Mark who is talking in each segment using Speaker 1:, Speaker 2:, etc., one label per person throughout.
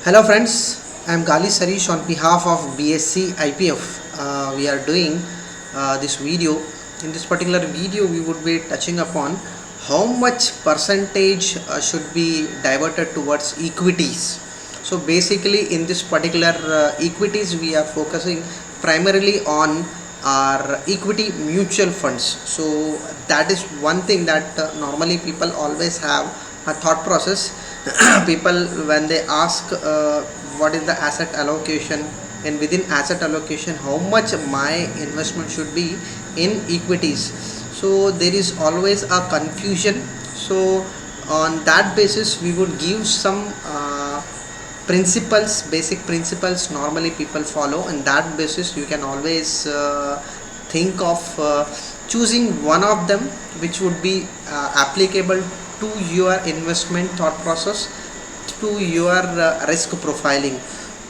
Speaker 1: Hello friends, I am Gali Sarish on behalf of BSc IPF. We are doing this video. In this particular video, we would be touching upon how much percentage should be diverted towards equities. So basically, in this particular equities, we are focusing primarily on our equity mutual funds. So that is one thing that normally people always have a thought process. People when they ask what is the asset allocation, and within asset allocation how much my investment should be in equities, so there is always a confusion. So on that basis we would give some principles, basic principles normally people follow, and that basis you can always think of choosing one of them which would be applicable to your investment thought process, to your risk profiling.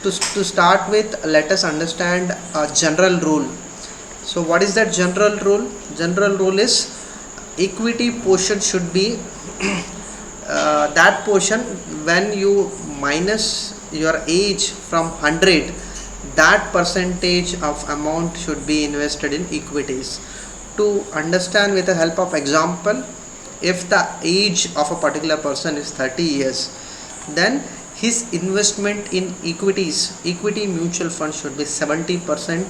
Speaker 1: To start with, let us understand a general rule. So what is that general rule? General rule is equity portion should be that portion when you minus your age from 100, that percentage of amount should be invested in equities. To understand with the help of example, if the age of a particular person is 30 years, then his investment in equity mutual fund should be 70%,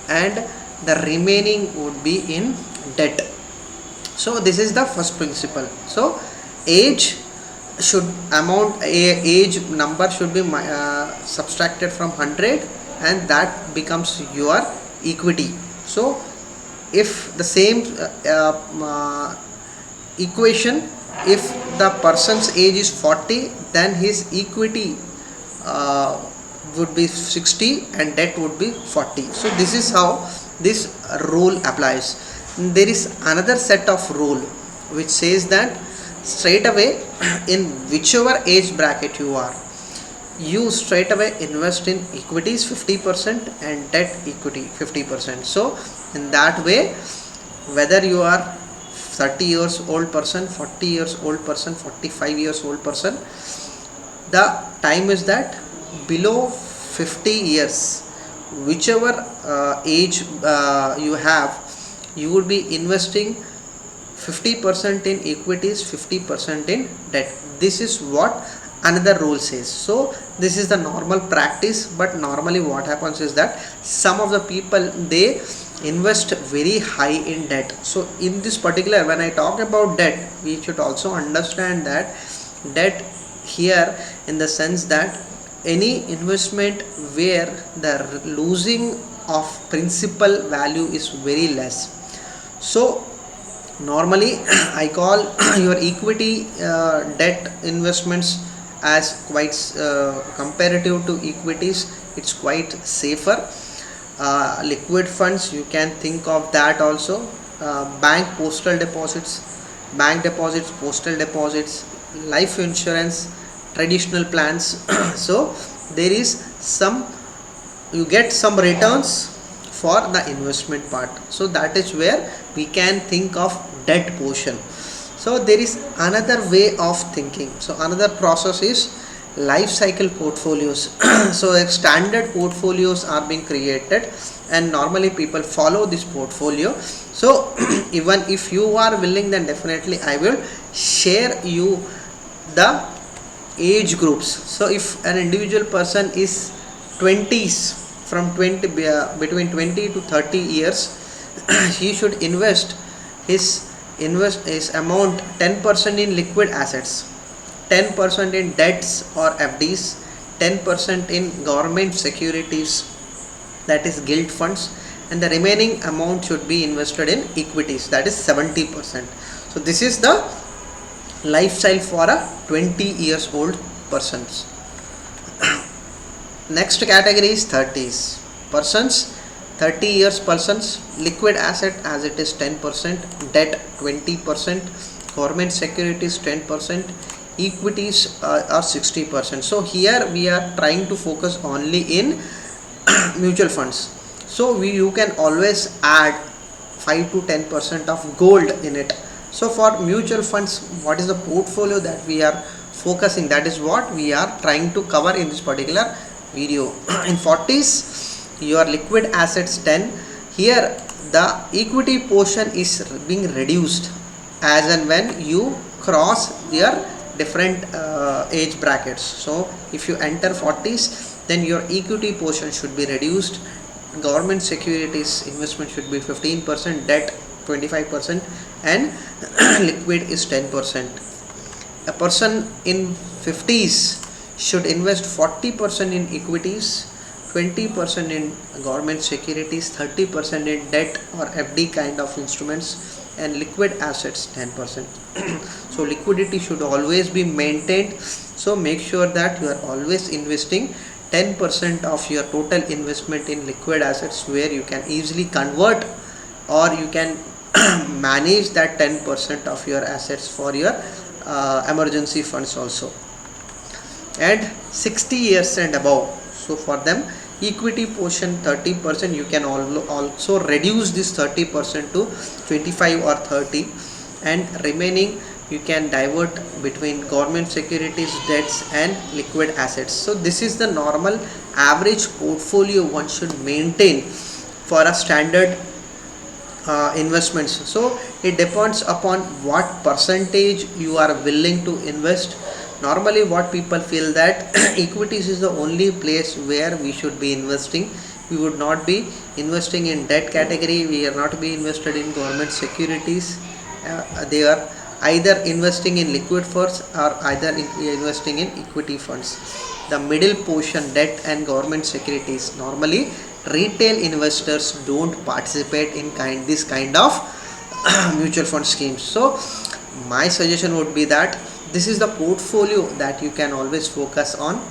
Speaker 1: and the remaining would be in debt. So this is the first principle. So age should age number should be subtracted from 100, and that becomes your equity. So if the same equation, if the person's age is 40, then his equity would be 60 and debt would be 40. So this is how this rule applies. There is another set of rule which says that straight away in whichever age bracket you are, you straight away invest in equities 50% and debt equity 50%. So in that way, whether you are 30 years old person, 40 years old person, 45 years old person, the time is that below 50 years, whichever age you have, you would be investing 50% in equities, 50% in debt. This is what another rule says. So this is the normal practice, but normally what happens is that some of the people, they invest very high in debt. So in this particular, when I talk about debt, we should also understand that debt here in the sense that any investment where the losing of principal value is very less. So normally I call your equity debt investments as quite comparative to equities, it's quite safer. Liquid funds, you can think of that also. Bank postal deposits, postal deposits, life insurance, traditional plans. So there is some, you get some returns for the investment part. So that is where we can think of debt portion. So there is another way of thinking. So another process is life cycle portfolios. So standard portfolios are being created, and normally people follow this portfolio. So even if you are willing, then definitely I will share you the age groups. So if an individual person is 20s, from 20 between 20 to 30 years, he should invest his amount 10% in liquid assets, 10% in debts or FDs, 10% in government securities, that is gilt funds, and the remaining amount should be invested in equities, that is 70%. So this is the lifestyle for a 20 years old persons. Next category is 30s persons. 30 years persons, liquid asset as it is 10%, debt 20%, government securities 10%, equities are 60%. So here we are trying to focus only in mutual funds. So you can always add 5 to 10% of gold in it. So for mutual funds, what is the portfolio that we are focusing. That is what we are trying to cover in this particular video. In 40s, your liquid assets 10. Here the equity portion is being reduced as and when you cross your different age brackets. So if you enter 40s, then your equity portion should be reduced. Government securities investment should be 15%, debt 25%, and liquid is 10%. A person in 50s should invest 40% in equities, 20% in government securities, 30% in debt or FD kind of instruments, and liquid assets 10%. So liquidity should always be maintained. So make sure that you are always investing 10% of your total investment in liquid assets, where you can easily convert, or you can manage that 10% of your assets for your emergency funds also. And 60 years and above, so for them, equity portion 30%, you can also reduce this 30% to 25 or 30, and remaining you can divert between government securities, debts, and liquid assets. So this is the normal average portfolio one should maintain for a standard investments. So it depends upon what percentage you are willing to invest. Normally what people feel that equities is the only place where we should be investing. We would not be investing in debt category, we are not be invested in government securities. They are either investing in liquid funds or either investing in equity funds. The middle portion, debt and government securities, normally retail investors don't participate in this kind of mutual fund schemes. So my suggestion would be that this is the portfolio that you can always focus on.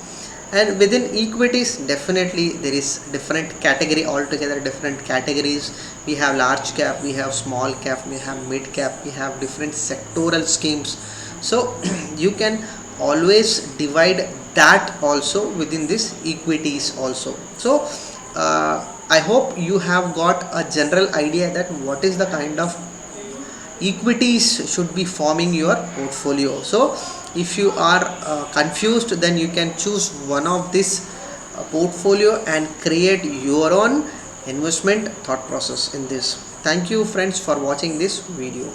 Speaker 1: And within equities, definitely there is different category altogether, different categories. We have large cap, we have small cap, we have mid cap, we have different sectoral schemes. So you can always divide that also within this equities also. So I hope you have got a general idea that what is the kind of equities should be forming your portfolio. So if you are confused, then you can choose one of this portfolio and create your own investment thought process in this. Thank you friends for watching this video.